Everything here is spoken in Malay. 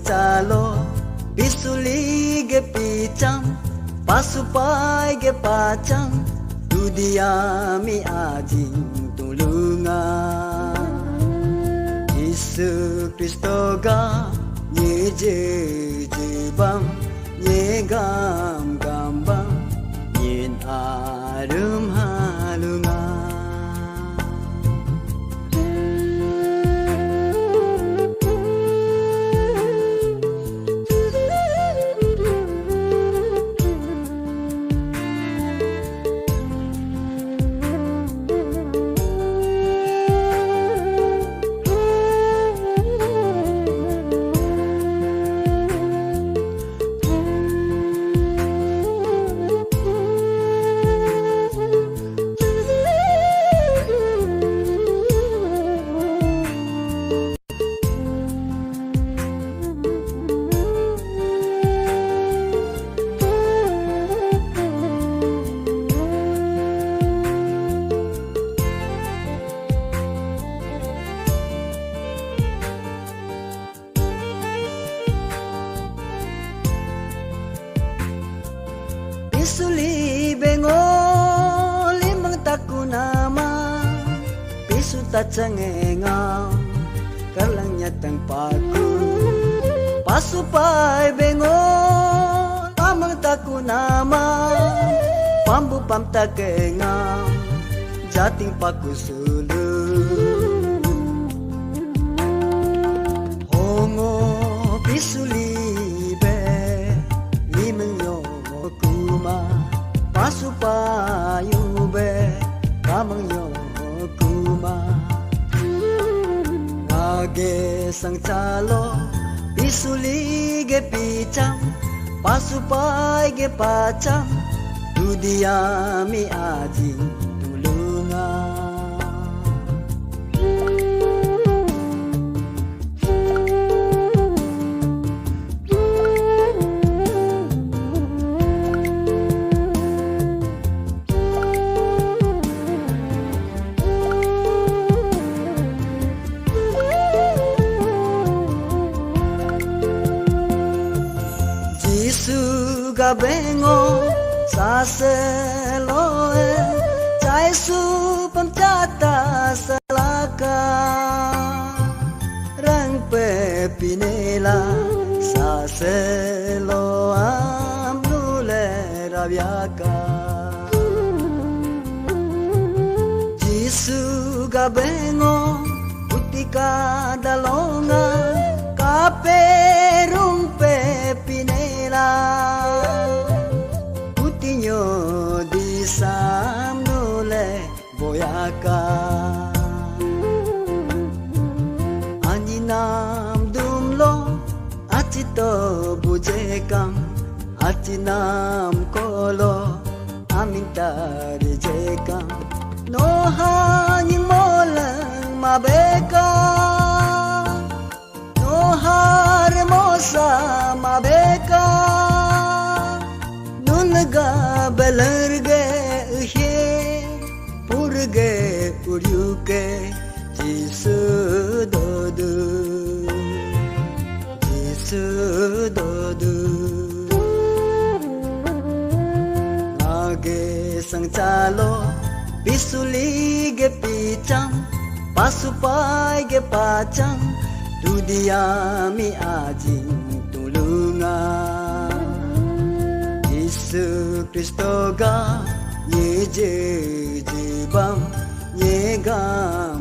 calo bisuli ge picam pasupai ge pacam dudia mi ajing tulungan Yesus Kristo ga nye je jebam nye gam gambam nyen arum halungan Pisuli bengo limang taku nama pisu tacangengam karlang nyatang paku pasupai bengo amang taku nama pambu pam takengam jating paku sulu hongo pisuli pasupayu be kamang yo kuma ngage sang calo pisuli ge picam pasupai ge pacam dudia mi aji tulungan Suga bengo saseloe cai su pemcata selaka rang pepinela saselo amnule rabiaka Jisuga bengo utika dalonga kaperung pepinela putinyo di samnule boyaka aninam dumlo acito bujekam acinam kolo amintari jekam no haning molang mabeka no har mosa mabeka nunga belerge he purge uryuke jisu dodu age sang calo bisuli ge picam pasupai ge pacam dudia mi ajing tulungan Yesus Kristo ga nye je jebam nye gam